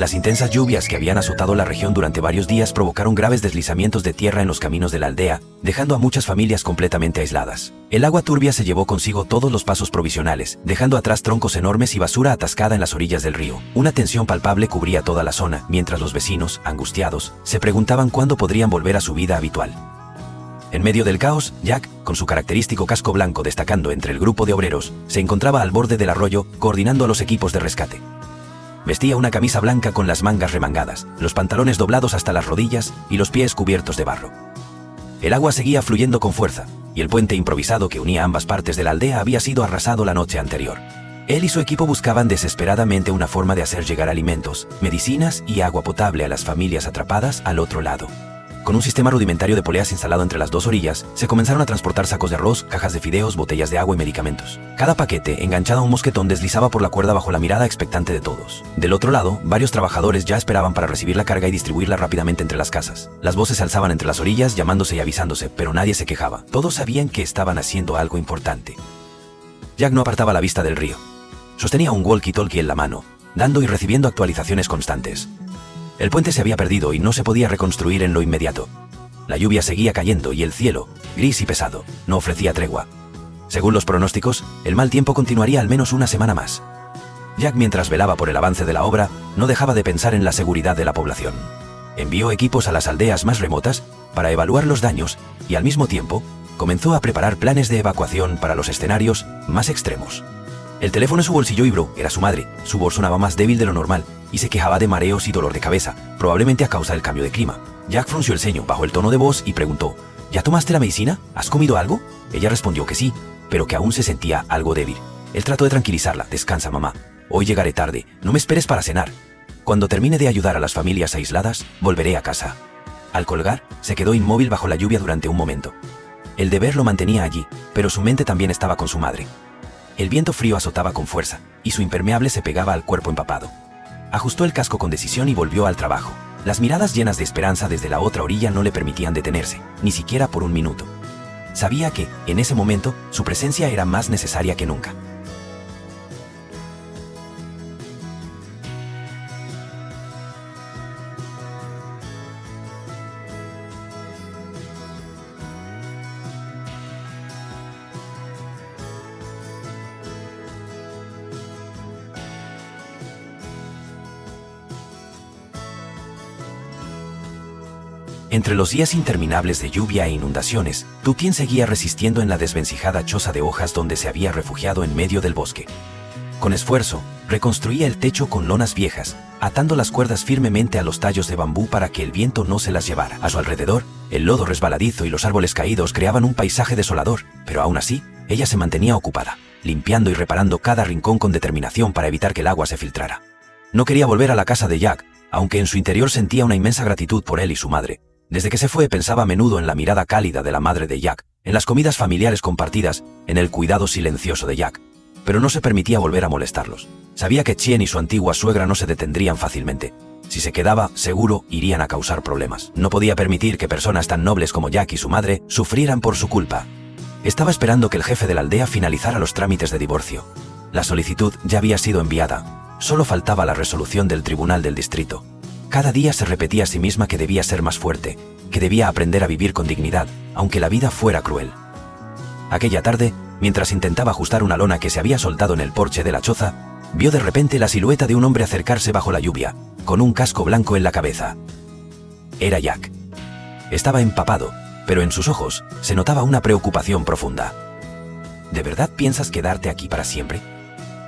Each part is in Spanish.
Las intensas lluvias que habían azotado la región durante varios días provocaron graves deslizamientos de tierra en los caminos de la aldea, dejando a muchas familias completamente aisladas. El agua turbia se llevó consigo todos los pasos provisionales, dejando atrás troncos enormes y basura atascada en las orillas del río. Una tensión palpable cubría toda la zona, mientras los vecinos, angustiados, se preguntaban cuándo podrían volver a su vida habitual. En medio del caos, Jack, con su característico casco blanco destacando entre el grupo de obreros, se encontraba al borde del arroyo, coordinando a los equipos de rescate. Vestía una camisa blanca con las mangas remangadas, los pantalones doblados hasta las rodillas y los pies cubiertos de barro. El agua seguía fluyendo con fuerza, y el puente improvisado que unía ambas partes de la aldea había sido arrasado la noche anterior. Él y su equipo buscaban desesperadamente una forma de hacer llegar alimentos, medicinas y agua potable a las familias atrapadas al otro lado. Con un sistema rudimentario de poleas instalado entre las dos orillas, se comenzaron a transportar sacos de arroz, cajas de fideos, botellas de agua y medicamentos. Cada paquete, enganchado a un mosquetón, deslizaba por la cuerda bajo la mirada expectante de todos. Del otro lado, varios trabajadores ya esperaban para recibir la carga y distribuirla rápidamente entre las casas. Las voces se alzaban entre las orillas, llamándose y avisándose, pero nadie se quejaba. Todos sabían que estaban haciendo algo importante. Jack no apartaba la vista del río. Sostenía un walkie-talkie en la mano, dando y recibiendo actualizaciones constantes. El puente se había perdido y no se podía reconstruir en lo inmediato. La lluvia seguía cayendo y el cielo, gris y pesado, no ofrecía tregua. Según los pronósticos, el mal tiempo continuaría al menos una semana más. Jack, mientras velaba por el avance de la obra, no dejaba de pensar en la seguridad de la población. Envió equipos a las aldeas más remotas para evaluar los daños y, al mismo tiempo, comenzó a preparar planes de evacuación para los escenarios más extremos. El teléfono en su bolsillo vibró. Era su madre. Su voz sonaba más débil de lo normal y se quejaba de mareos y dolor de cabeza, probablemente a causa del cambio de clima. Jack frunció el ceño bajo el tono de voz y preguntó: ¿Ya tomaste la medicina? ¿Has comido algo? Ella respondió que sí, pero que aún se sentía algo débil. Él trató de tranquilizarla. Descansa, mamá. Hoy llegaré tarde. No me esperes para cenar. Cuando termine de ayudar a las familias aisladas, volveré a casa. Al colgar, se quedó inmóvil bajo la lluvia durante un momento. El deber lo mantenía allí, pero su mente también estaba con su madre. El viento frío azotaba con fuerza, y su impermeable se pegaba al cuerpo empapado. Ajustó el casco con decisión y volvió al trabajo. Las miradas llenas de esperanza desde la otra orilla no le permitían detenerse, ni siquiera por un minuto. Sabía que, en ese momento, su presencia era más necesaria que nunca. Entre los días interminables de lluvia e inundaciones, Tutien seguía resistiendo en la desvencijada choza de hojas donde se había refugiado en medio del bosque. Con esfuerzo, reconstruía el techo con lonas viejas, atando las cuerdas firmemente a los tallos de bambú para que el viento no se las llevara. A su alrededor, el lodo resbaladizo y los árboles caídos creaban un paisaje desolador, pero aún así, ella se mantenía ocupada, limpiando y reparando cada rincón con determinación para evitar que el agua se filtrara. No quería volver a la casa de Jack, aunque en su interior sentía una inmensa gratitud por él y su madre. Desde que se fue pensaba a menudo en la mirada cálida de la madre de Jack, en las comidas familiares compartidas, en el cuidado silencioso de Jack. Pero no se permitía volver a molestarlos. Sabía que Chien y su antigua suegra no se detendrían fácilmente. Si se quedaba, seguro, irían a causar problemas. No podía permitir que personas tan nobles como Jack y su madre sufrieran por su culpa. Estaba esperando que el jefe de la aldea finalizara los trámites de divorcio. La solicitud ya había sido enviada. Solo faltaba la resolución del tribunal del distrito. Cada día se repetía a sí misma que debía ser más fuerte, que debía aprender a vivir con dignidad, aunque la vida fuera cruel. Aquella tarde, mientras intentaba ajustar una lona que se había soltado en el porche de la choza, vio de repente la silueta de un hombre acercarse bajo la lluvia, con un casco blanco en la cabeza. Era Jack. Estaba empapado, pero en sus ojos se notaba una preocupación profunda. ¿De verdad piensas quedarte aquí para siempre?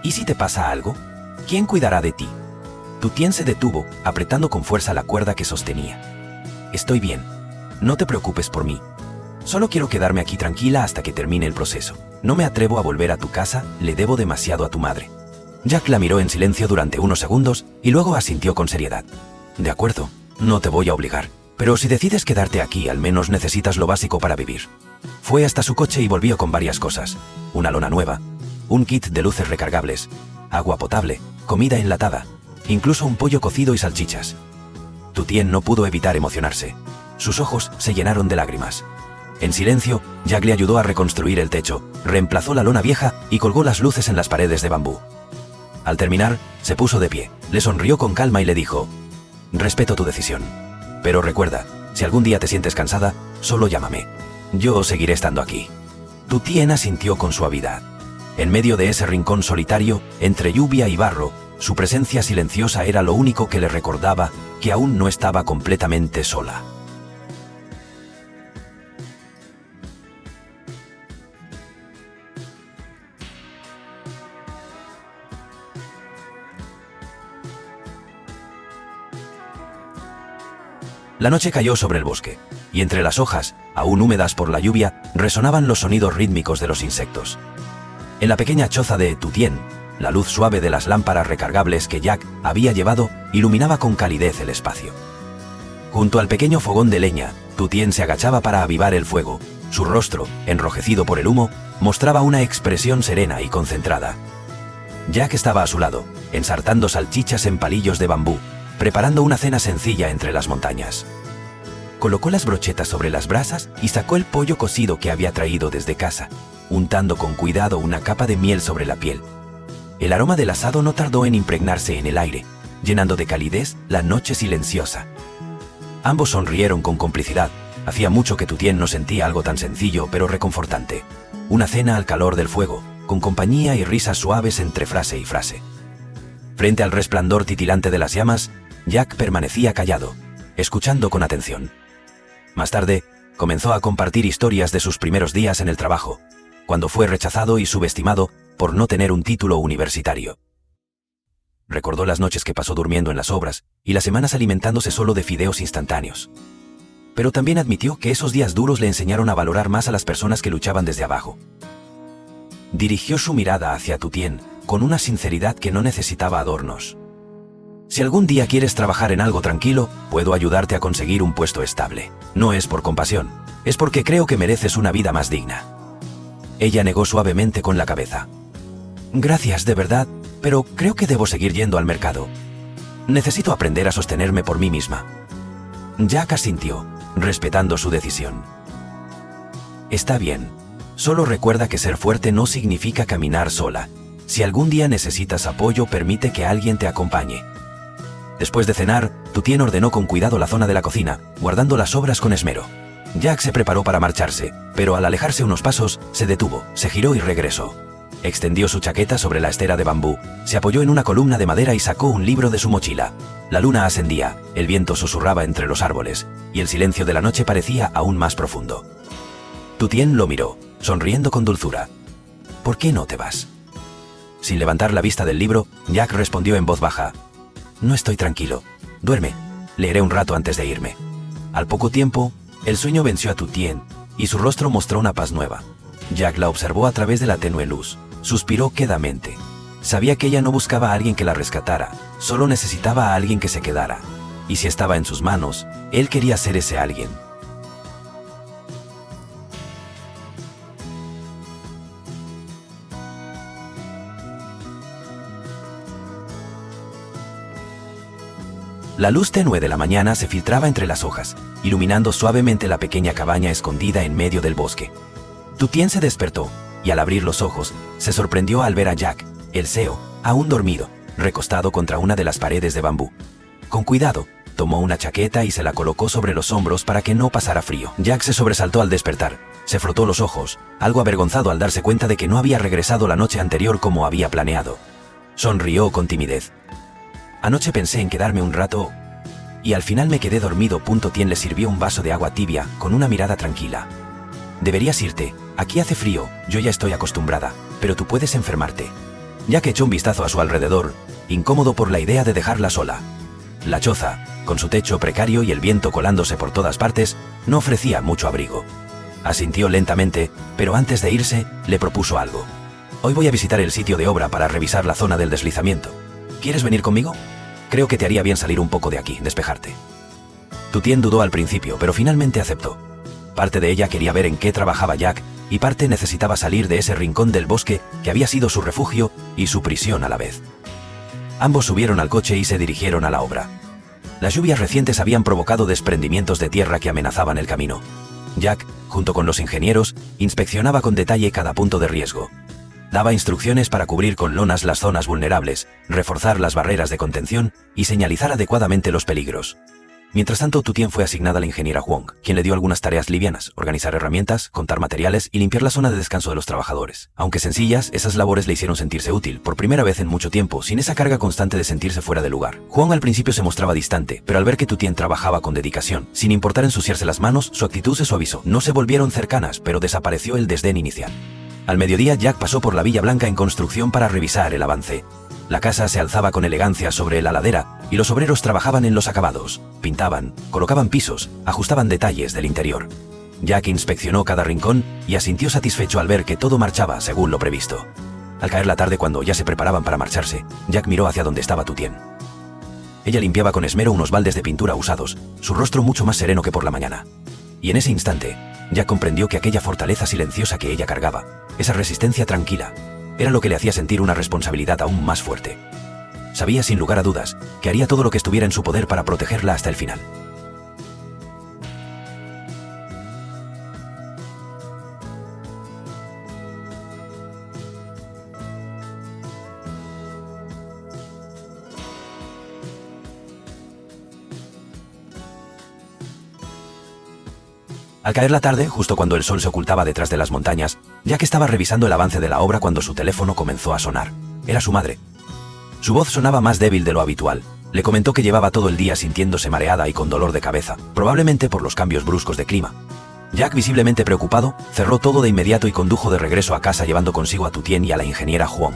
¿Y si te pasa algo? ¿Quién cuidará de ti? Tutien se detuvo, apretando con fuerza la cuerda que sostenía. Estoy bien. No te preocupes por mí. Solo quiero quedarme aquí tranquila hasta que termine el proceso. No me atrevo a volver a tu casa, le debo demasiado a tu madre. Jack la miró en silencio durante unos segundos y luego asintió con seriedad. De acuerdo, no te voy a obligar. Pero si decides quedarte aquí, al menos necesitas lo básico para vivir. Fue hasta su coche y volvió con varias cosas. Una lona nueva, un kit de luces recargables, agua potable, comida enlatada, incluso un pollo cocido y salchichas. Tutien no pudo evitar emocionarse. Sus ojos se llenaron de lágrimas. En silencio, Jack le ayudó a reconstruir el techo, reemplazó la lona vieja y colgó las luces en las paredes de bambú. Al terminar, se puso de pie, le sonrió con calma y le dijo: «Respeto tu decisión. Pero recuerda, si algún día te sientes cansada, solo llámame. Yo seguiré estando aquí». Tu Tien asintió con suavidad. En medio de ese rincón solitario, entre lluvia y barro, su presencia silenciosa era lo único que le recordaba que aún no estaba completamente sola. La noche cayó sobre el bosque, y entre las hojas, aún húmedas por la lluvia, resonaban los sonidos rítmicos de los insectos. En la pequeña choza de Tu Tien, la luz suave de las lámparas recargables que Jack había llevado iluminaba con calidez el espacio. Junto al pequeño fogón de leña, Tu Tien se agachaba para avivar el fuego. Su rostro, enrojecido por el humo, mostraba una expresión serena y concentrada. Jack estaba a su lado, ensartando salchichas en palillos de bambú, preparando una cena sencilla entre las montañas. Colocó las brochetas sobre las brasas y sacó el pollo cocido que había traído desde casa, untando con cuidado una capa de miel sobre la piel. El aroma del asado no tardó en impregnarse en el aire, llenando de calidez la noche silenciosa. Ambos sonrieron con complicidad. Hacía mucho que Tu Tien no sentía algo tan sencillo pero reconfortante. Una cena al calor del fuego, con compañía y risas suaves entre frase y frase. Frente al resplandor titilante de las llamas, Jack permanecía callado, escuchando con atención. Más tarde, comenzó a compartir historias de sus primeros días en el trabajo, cuando fue rechazado y subestimado por no tener un título universitario. Recordó las noches que pasó durmiendo en las obras y las semanas alimentándose solo de fideos instantáneos. Pero también admitió que esos días duros le enseñaron a valorar más a las personas que luchaban desde abajo. Dirigió su mirada hacia Tu Tien con una sinceridad que no necesitaba adornos. «Si algún día quieres trabajar en algo tranquilo, puedo ayudarte a conseguir un puesto estable. No es por compasión, es porque creo que mereces una vida más digna». Ella negó suavemente con la cabeza. «Gracias, de verdad, pero creo que debo seguir yendo al mercado. Necesito aprender a sostenerme por mí misma». Jack asintió, respetando su decisión. «Está bien. Solo recuerda que ser fuerte no significa caminar sola. Si algún día necesitas apoyo, permite que alguien te acompañe». Después de cenar, Tu Tien ordenó con cuidado la zona de la cocina, guardando las sobras con esmero. Jack se preparó para marcharse, pero al alejarse unos pasos, se detuvo, se giró y regresó. Extendió su chaqueta sobre la estera de bambú, se apoyó en una columna de madera y sacó un libro de su mochila. La luna ascendía, el viento susurraba entre los árboles, y el silencio de la noche parecía aún más profundo. Tu Tien lo miró, sonriendo con dulzura. «¿Por qué no te vas?». Sin levantar la vista del libro, Jack respondió en voz baja: «No estoy tranquilo. Duerme. Leeré un rato antes de irme». Al poco tiempo, el sueño venció a Tu Tien, y su rostro mostró una paz nueva. Jack la observó a través de la tenue luz. Suspiró quedamente. Sabía que ella no buscaba a alguien que la rescatara, solo necesitaba a alguien que se quedara. Y si estaba en sus manos, él quería ser ese alguien. La luz tenue de la mañana se filtraba entre las hojas, iluminando suavemente la pequeña cabaña escondida en medio del bosque. Tu Tien se despertó, y al abrir los ojos, se sorprendió al ver a Jack, el Seo, aún dormido, recostado contra una de las paredes de bambú. Con cuidado, tomó una chaqueta y se la colocó sobre los hombros para que no pasara frío. Jack se sobresaltó al despertar, se frotó los ojos, algo avergonzado al darse cuenta de que no había regresado la noche anterior como había planeado. Sonrió con timidez. «Anoche pensé en quedarme un rato y al final me quedé dormido». Tien le sirvió un vaso de agua tibia con una mirada tranquila. «Deberías irte, aquí hace frío, yo ya estoy acostumbrada, pero tú puedes enfermarte». Jack echó un vistazo a su alrededor, incómodo por la idea de dejarla sola. La choza, con su techo precario y el viento colándose por todas partes, no ofrecía mucho abrigo. Asintió lentamente, pero antes de irse, le propuso algo. «Hoy voy a visitar el sitio de obra para revisar la zona del deslizamiento. ¿Quieres venir conmigo? Creo que te haría bien salir un poco de aquí, despejarte». Tu Tien dudó al principio, pero finalmente aceptó. Parte de ella quería ver en qué trabajaba Jack, y parte necesitaba salir de ese rincón del bosque que había sido su refugio y su prisión a la vez. Ambos subieron al coche y se dirigieron a la obra. Las lluvias recientes habían provocado desprendimientos de tierra que amenazaban el camino. Jack, junto con los ingenieros, inspeccionaba con detalle cada punto de riesgo. Daba instrucciones para cubrir con lonas las zonas vulnerables, reforzar las barreras de contención y señalizar adecuadamente los peligros. Mientras tanto, Tutien fue asignada a la ingeniera Huang, quien le dio algunas tareas livianas: organizar herramientas, contar materiales y limpiar la zona de descanso de los trabajadores. Aunque sencillas, esas labores le hicieron sentirse útil, por primera vez en mucho tiempo, sin esa carga constante de sentirse fuera de lugar. Huang al principio se mostraba distante, pero al ver que Tutien trabajaba con dedicación, sin importar ensuciarse las manos, su actitud se suavizó. No se volvieron cercanas, pero desapareció el desdén inicial. Al mediodía, Jack pasó por la Villa Blanca en construcción para revisar el avance. La casa se alzaba con elegancia sobre la ladera y los obreros trabajaban en los acabados, pintaban, colocaban pisos, ajustaban detalles del interior. Jack inspeccionó cada rincón y asintió satisfecho al ver que todo marchaba según lo previsto. Al caer la tarde, cuando ya se preparaban para marcharse, Jack miró hacia donde estaba Tutien. Ella limpiaba con esmero unos baldes de pintura usados, su rostro mucho más sereno que por la mañana. Y en ese instante, Jack comprendió que aquella fortaleza silenciosa que ella cargaba, esa resistencia tranquila, era lo que le hacía sentir una responsabilidad aún más fuerte. Sabía sin lugar a dudas que haría todo lo que estuviera en su poder para protegerla hasta el final. Al caer la tarde, justo cuando el sol se ocultaba detrás de las montañas, Jack estaba revisando el avance de la obra cuando su teléfono comenzó a sonar. Era su madre. Su voz sonaba más débil de lo habitual. Le comentó que llevaba todo el día sintiéndose mareada y con dolor de cabeza, probablemente por los cambios bruscos de clima. Jack, visiblemente preocupado, cerró todo de inmediato y condujo de regreso a casa llevando consigo a Tutien y a la ingeniera Huang.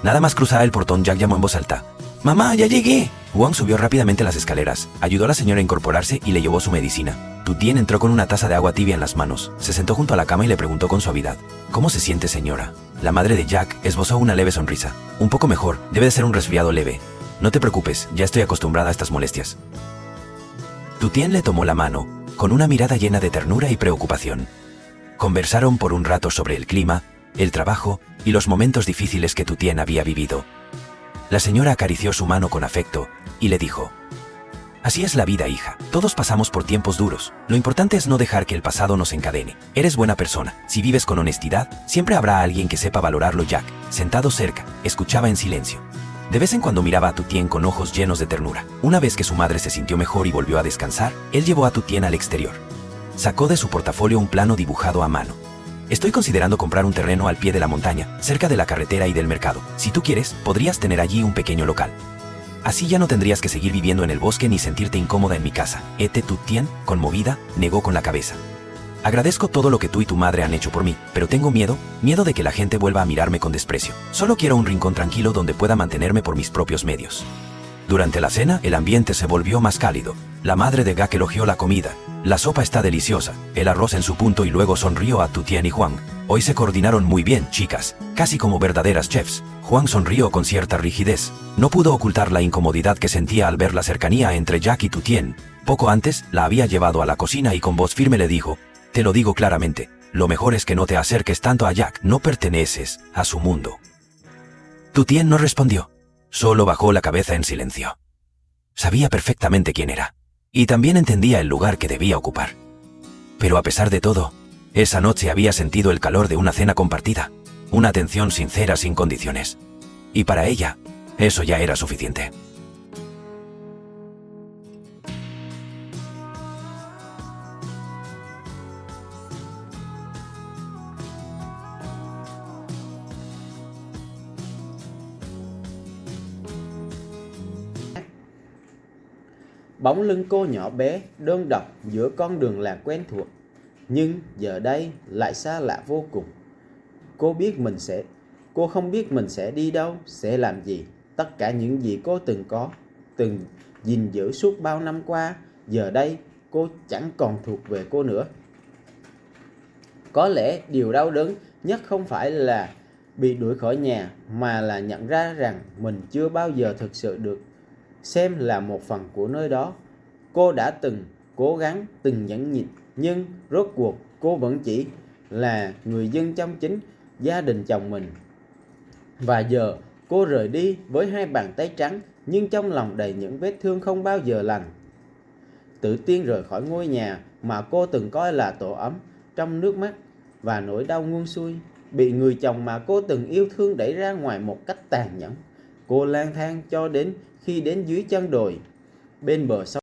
Nada más cruzar el portón, Jack llamó en voz alta: «¡Mamá, ya llegué!». Huang subió rápidamente las escaleras, ayudó a la señora a incorporarse y le llevó su medicina. Tutien entró con una taza de agua tibia en las manos, se sentó junto a la cama y le preguntó con suavidad: «¿Cómo se siente, señora?». La madre de Jack esbozó una leve sonrisa. «Un poco mejor, debe de ser un resfriado leve. No te preocupes, ya estoy acostumbrada a estas molestias». Tutien le tomó la mano, con una mirada llena de ternura y preocupación. Conversaron por un rato sobre el clima, el trabajo y los momentos difíciles que Tutien había vivido. La señora acarició su mano con afecto y le dijo: «Así es la vida, hija. Todos pasamos por tiempos duros. Lo importante es no dejar que el pasado nos encadene. Eres buena persona. Si vives con honestidad, siempre habrá alguien que sepa valorarlo». Jack, sentado cerca, escuchaba en silencio. De vez en cuando miraba a Tutien con ojos llenos de ternura. Una vez que su madre se sintió mejor y volvió a descansar, él llevó a Tutien al exterior. Sacó de su portafolio un plano dibujado a mano. «Estoy considerando comprar un terreno al pie de la montaña, cerca de la carretera y del mercado. Si tú quieres, podrías tener allí un pequeño local. Así ya no tendrías que seguir viviendo en el bosque ni sentirte incómoda en mi casa». Tutien, conmovida, negó con la cabeza. «Agradezco todo lo que tú y tu madre han hecho por mí, pero tengo miedo de que la gente vuelva a mirarme con desprecio. Solo quiero un rincón tranquilo donde pueda mantenerme por mis propios medios». Durante la cena, el ambiente se volvió más cálido. La madre de Jack elogió la comida. «La sopa está deliciosa, el arroz en su punto», y luego sonrió a Tutien y Huang. «Hoy se coordinaron muy bien, chicas, casi como verdaderas chefs». Huang sonrió con cierta rigidez. No pudo ocultar la incomodidad que sentía al ver la cercanía entre Jack y Tutien. Poco antes, la había llevado a la cocina y con voz firme le dijo: «Te lo digo claramente, lo mejor es que no te acerques tanto a Jack, no perteneces a su mundo». Tutien no respondió. Solo bajó la cabeza en silencio. Sabía perfectamente quién era, y también entendía el lugar que debía ocupar. Pero a pesar de todo, esa noche había sentido el calor de una cena compartida, una atención sincera sin condiciones. Y para ella, eso ya era suficiente. Bóng lưng cô nhỏ bé, đơn độc giữa con đường làng quen thuộc, nhưng giờ đây lại xa lạ vô cùng. Cô không biết mình sẽ đi đâu, sẽ làm gì. Tất cả những gì cô từng gìn giữ suốt bao năm qua, giờ đây cô chẳng còn thuộc về cô nữa. Có lẽ điều đau đớn nhất không phải là bị đuổi khỏi nhà, mà là nhận ra rằng mình chưa bao giờ thực sự được xem là một phần của nơi đó. Cô đã từng cố gắng, từng nhẫn nhịn, nhưng rốt cuộc cô vẫn chỉ là người dân trong chính gia đình chồng mình. Và giờ cô rời đi với hai bàn tay trắng, nhưng trong lòng đầy những vết thương không bao giờ lành. Tự tiên rời khỏi ngôi nhà mà cô từng coi là tổ ấm, trong nước mắt và nỗi đau nguôi xuôi. bị người chồng mà cô từng yêu thương đẩy ra ngoài một cách tàn nhẫn. Cô lang thang cho đến khi đến dưới chân đồi bên bờ sông